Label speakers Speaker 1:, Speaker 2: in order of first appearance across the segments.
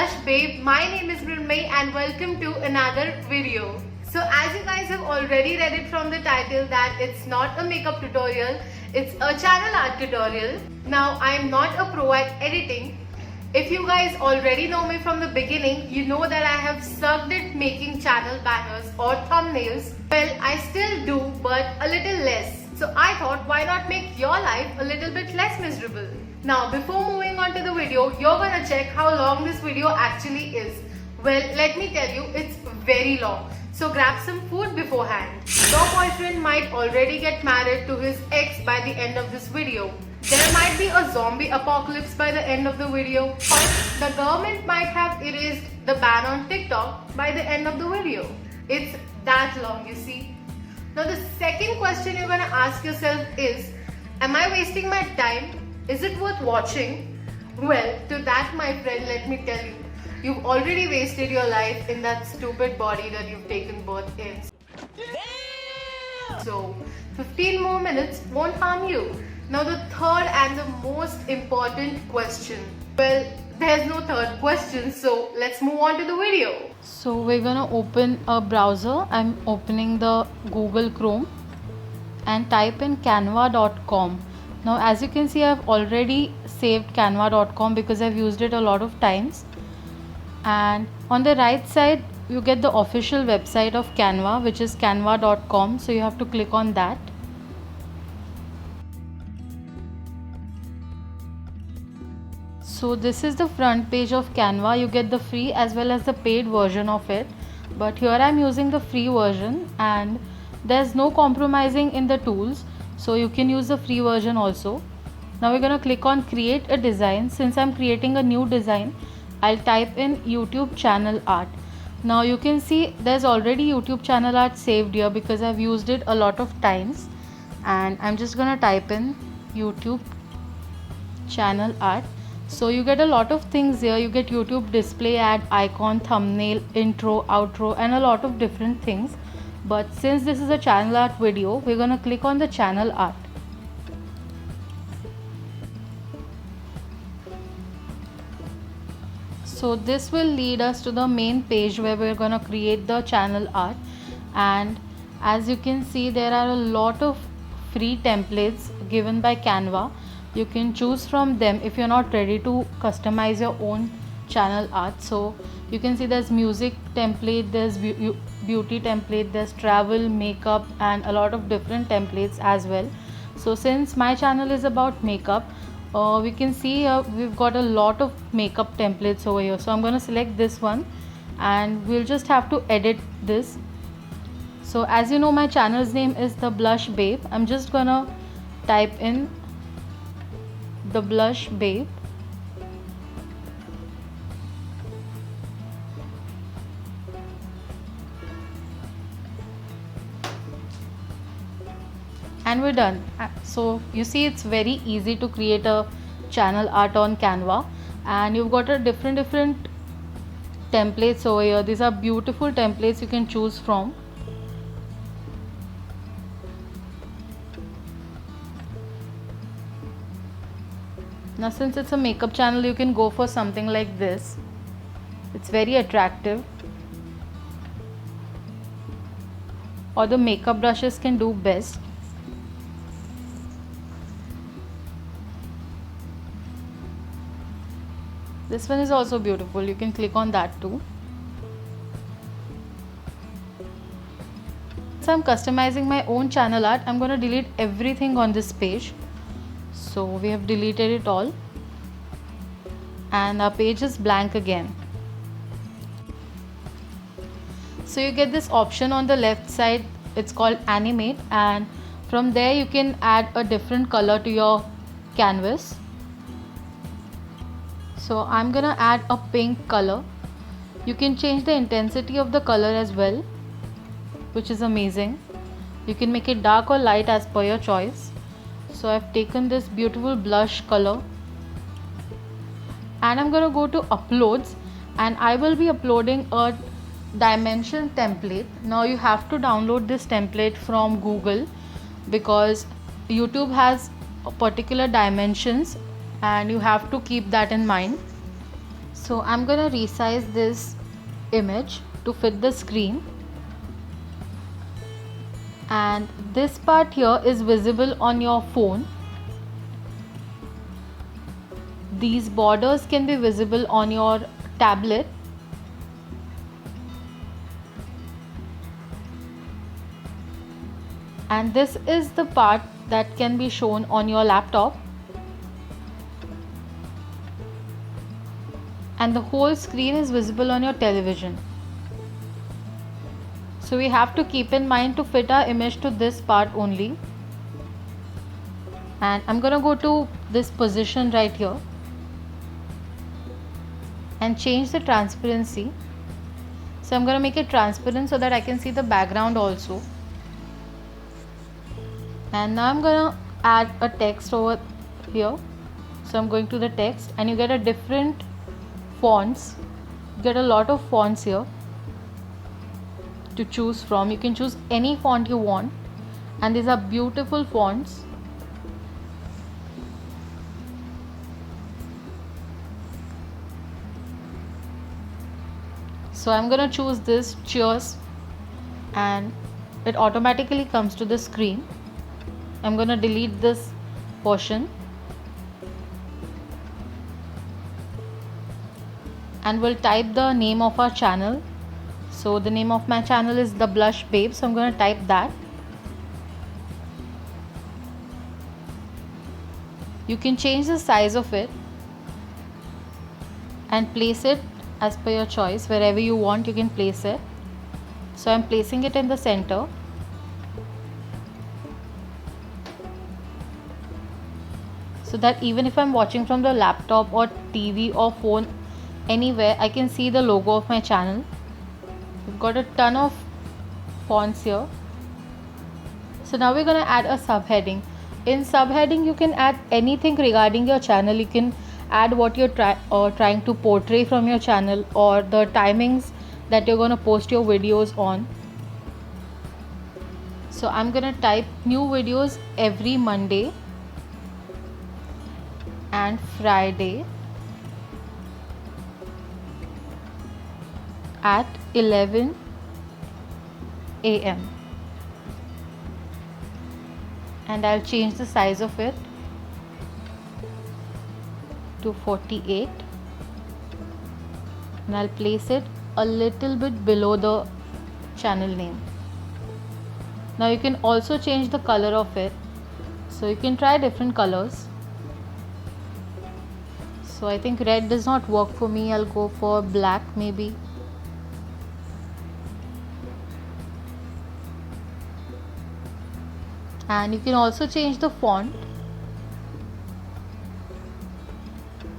Speaker 1: Blush Babe. My name is Mrunmayee and welcome to another video. So as you guys have already read it from the title that it's not a makeup tutorial, it's a channel art tutorial. Now I am not a pro at editing. If you guys already know me from the beginning, you know that I have sucked at making channel banners or thumbnails. Well, I still do, but a little less. So I thought, why not make your life a little bit less miserable? Now, before moving on to the video, you're gonna check how long this video actually is. Well, let me tell you, it's very long. So grab some food beforehand. Your boyfriend might already get married to his ex by the end of this video. There might be a zombie apocalypse by the end of the video. Or the government might have erased the ban on TikTok by the end of the video. It's that long, you see. Now the second question you're gonna ask yourself is, am I wasting my time? Is it worth watching? Well, to that my friend, let me tell you, you've already wasted your life in that stupid body that you've taken birth in. So 15 more minutes won't harm you. Now the third and the most important question. Well, there's no third question, so let's move on to the video.
Speaker 2: So we're gonna open a browser. I'm opening the Google Chrome and type in canva.com. Now as you can see, I've already saved canva.com because I've used it a lot of times. And on the right side you get the official website of Canva, which is canva.com. So you have to click on that. So this is the front page of Canva. You get the free as well as the paid version of it, but here I'm using the free version and there's no compromising in the tools, so you can use the free version also. Now we're gonna click on create a design. Since I'm creating a new design, I'll type in YouTube channel art. Now you can see there's already YouTube channel art saved here because I've used it a lot of times, and I'm just gonna type in YouTube channel art. So you get a lot of things here. You get YouTube display ad, icon, thumbnail, intro, outro, and a lot of different things. But since this is a channel art video, we're gonna click on the channel art. So this will lead us to the main page where we're gonna create the channel art. And as you can see, there are a lot of free templates given by Canva. You can choose from them if you're not ready to customize your own channel art. So you can see there's music template, there's beauty template, there's travel, makeup, and a lot of different templates as well. So since my channel is about makeup, we can see we've got a lot of makeup templates over here. So I'm going to select this one and we'll just have to edit this. So as you know, my channel's name is The Blush Babe. I'm just gonna type in The Blush Babe. And we're done. So you see, it's very easy to create a channel art on Canva, and you've got a different templates over here. These are beautiful templates you can choose from. Now since it's a makeup channel, you can go for something like this. It's very attractive. Or the makeup brushes can do best. This one is also beautiful. You can click on that too. So I'm customizing my own channel art. I'm going to delete everything on this page. So we have deleted it all and our page is blank again. So you get this option on the left side. It's called animate, and from there you can add a different color to your canvas. So I'm gonna add a pink color. You can change the intensity of the color as well, which is amazing. You can make it dark or light as per your choice. So I've taken this beautiful blush color and I'm gonna go to uploads, and I will be uploading a dimension template. Now you have to download this template from Google because YouTube has particular dimensions and you have to keep that in mind. So I'm gonna resize this image to fit the screen, and this part here is visible on your phone. These borders can be visible on your tablet, and this is the part that can be shown on your laptop, and the whole screen is visible on your television. So we have to keep in mind to fit our image to this part only. And I'm gonna go to this position right here and change the transparency. So I'm gonna make it transparent so that I can see the background also. And now I'm gonna add a text over here. So I'm going to the text, and you get a different fonts. You get a lot of fonts here to choose from. You can choose any font you want, and these are beautiful fonts. So I'm gonna choose this Cheers, and it automatically comes to the screen. I'm gonna delete this portion, and we'll type the name of our channel. So the name of my channel is The Blush Babe, so I'm gonna type that. You can change the size of it and place it as per your choice. Wherever you want, you can place it. So I'm placing it in the center. So that even if I'm watching from the laptop or TV or phone, anywhere, I can see the logo of my channel. We've got a ton of fonts here. So now we're going to add a subheading. In subheading, you can add anything regarding your channel. You can add what you're trying to portray from your channel, or the timings that you're going to post your videos on. So I'm going to type new videos every Monday and Friday at 11 a.m. and I'll change the size of it to 48, and I'll place it a little bit below the channel name. Now you can also change the color of it, so you can try different colors. So I think red does not work for me. I'll go for black maybe. And you can also change the font.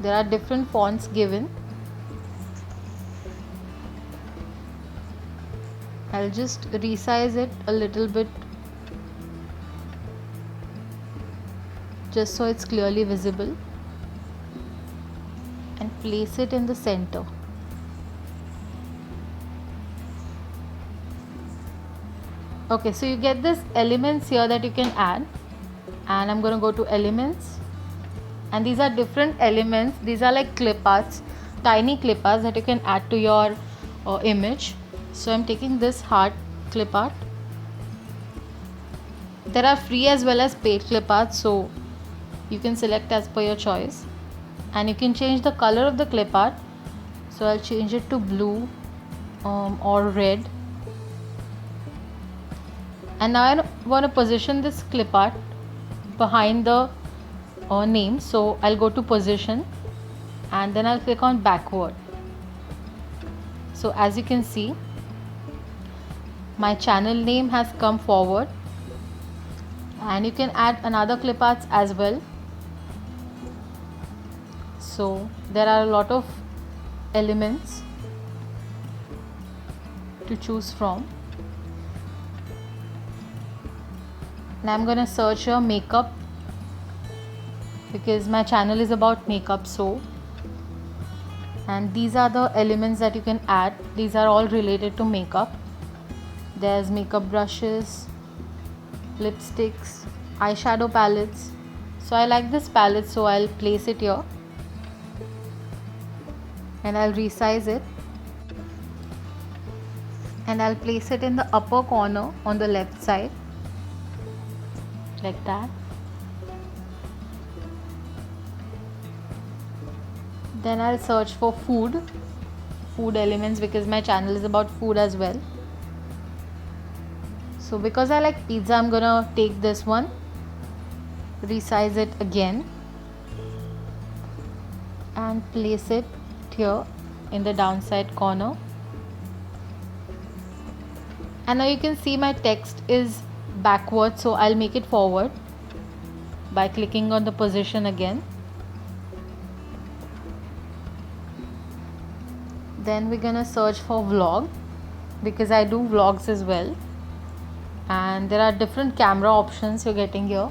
Speaker 2: There are different fonts given. I'll just resize it a little bit just so it's clearly visible, and place it in the center. Okay, so you get this elements here that you can add, and I'm going to go to elements, and these are different elements. These are like clip arts, tiny clip arts that you can add to your image. So I'm taking this heart clip art. There are free as well as paid clip art, so you can select as per your choice, and you can change the color of the clip art. So I'll change it to blue or red. And now I want to position this clip art behind the name. So I'll go to position, and then I'll click on backward. So as you can see, my channel name has come forward, and you can add another clip arts as well. So there are a lot of elements to choose from. And I'm gonna search here makeup, because my channel is about makeup. So, and these are the elements that you can add. These are all related to makeup. There's makeup brushes, lipsticks, eyeshadow palettes. So I like this palette, so I'll place it here. and I'll resize it, and I'll place it in the upper corner on the left side like that. Then I'll search for food elements because my channel is about food as well. So because I like pizza, I'm gonna take this one, resize it again, and place it here in the downside corner. And now you can see my text is backward, so I'll make it forward by clicking on the position again. Then we're gonna search for vlog because I do vlogs as well, and there are different camera options you're getting here,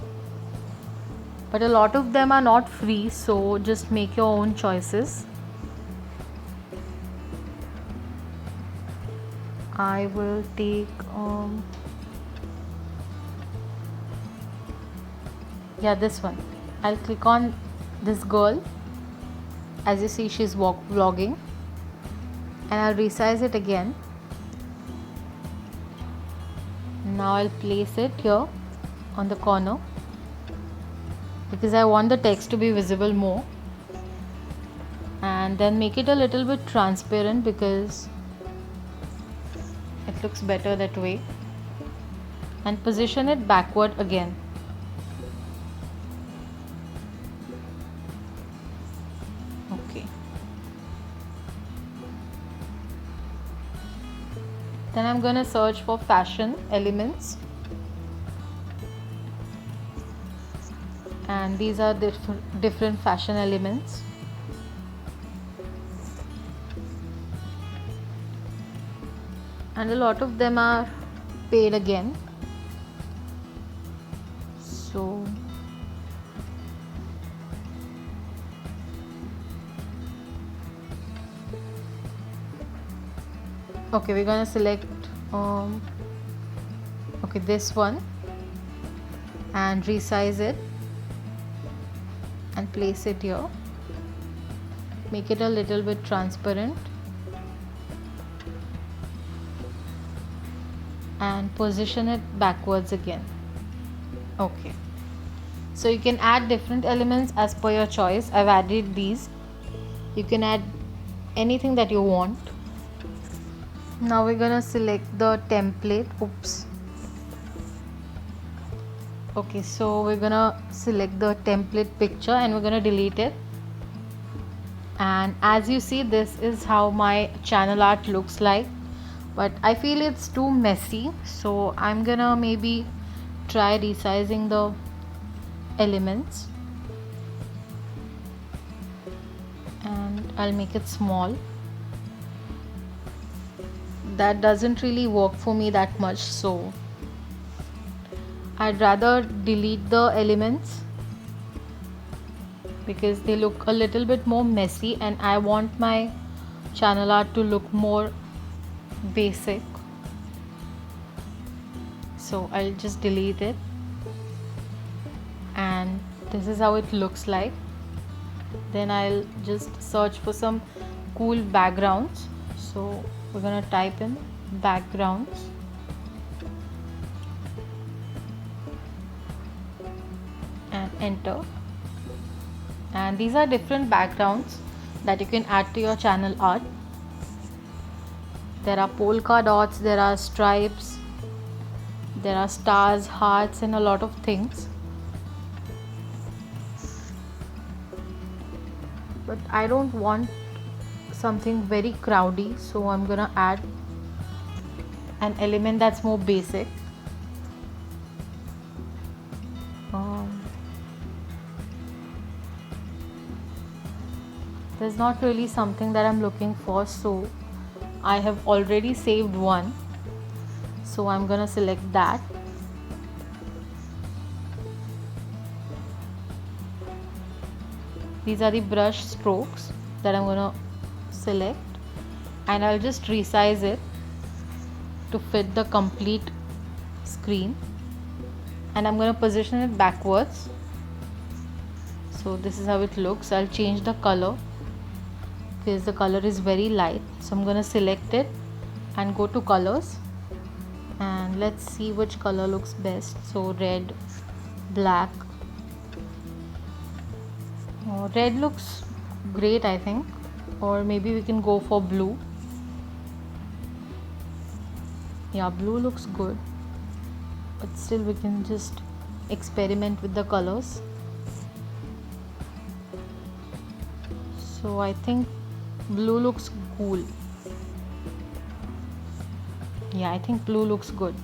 Speaker 2: but a lot of them are not free, so just make your own choices. I will take this one. I'll click on this girl. As you see, she's vlogging, and I'll resize it again. Now I'll place it here on the corner because I want the text to be visible more, and then make it a little bit transparent because it looks better that way, and position it backward again. Okay. Then I'm gonna search for fashion elements, and these are different fashion elements. And a lot of them are paid again, so okay, we're gonna select this one and resize it and place it here. Make it a little bit transparent and position it backwards again. Okay, so you can add different elements as per your choice. I've added these. You can add anything that you want. Now we're gonna select the template. Okay, so we're gonna select the template picture and we're gonna delete it. And as you see, this is how my channel art looks like, but I feel it's too messy, so I'm gonna maybe try resizing the elements, and I'll make it small. That doesn't really work for me that much, so I'd rather delete the elements because they look a little bit more messy and I want my channel art to look more basic. So I'll just delete it, and this is how it looks like. Then I'll just search for some cool backgrounds. So we're gonna type in backgrounds, and enter. And these are different backgrounds that you can add to your channel art. There are polka dots, there are stripes, there are stars, hearts, and a lot of things. But I don't want something very crowdy, so I'm gonna add an element that's more basic. There's not really something that I'm looking for, so I have already saved one, so I'm gonna select that. These are the brush strokes that I'm gonna select, and I'll just resize it to fit the complete screen, and I'm gonna position it backwards. So this is how it looks. I'll change the color because the color is very light. So I'm gonna select it and go to colors, and let's see which color looks best. So red, black. Red looks great, I think, or maybe we can go for blue. Yeah, blue looks good, but still we can just experiment with the colors. So I think blue looks cool. Yeah, I think blue looks good.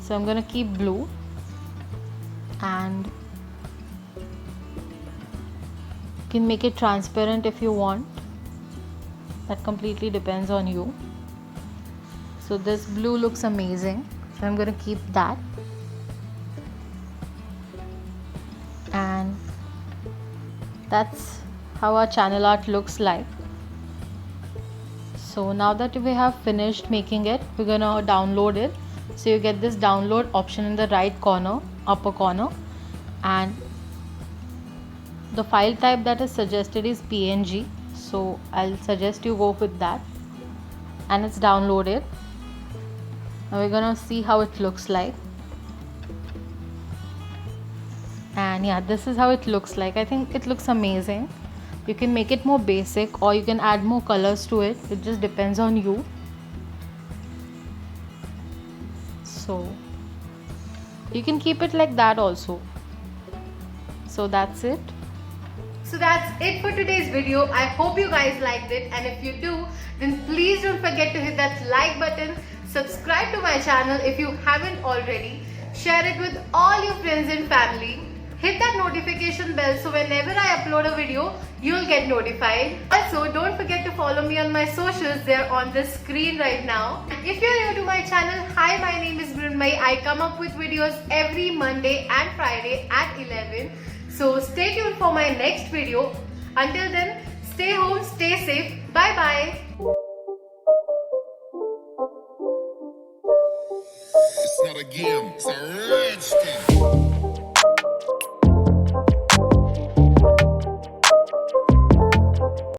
Speaker 2: So I'm gonna keep blue, and you can make it transparent if you want. That completely depends on you. So this blue looks amazing, so I'm gonna keep that. And that's how our channel art looks like. So now that we have finished making it, we're gonna download it. So you get this download option in the right corner, upper corner, and the file type that is suggested is PNG. So I'll suggest you go with that, and it's downloaded. Now we're gonna see how it looks like. And yeah, this is how it looks like. I think it looks amazing. You can make it more basic, or you can add more colors to it. It just depends on you. So you can keep it like that also. So that's it.
Speaker 1: So that's it for today's video. I hope you guys liked it, and if you do, then please don't forget to hit that like button, subscribe to my channel if you haven't already, share it with all your friends and family, hit that notification bell so whenever I upload a video, you'll get notified. Also, don't forget to follow me on my socials. They're on the screen right now. If you're new to my channel, hi, my name is Mrunmayee. I come up with videos every Monday and Friday at 11. So stay tuned for my next video. Until then, stay home, stay safe. Bye bye.
Speaker 3: It's not a game, it's a rich thing.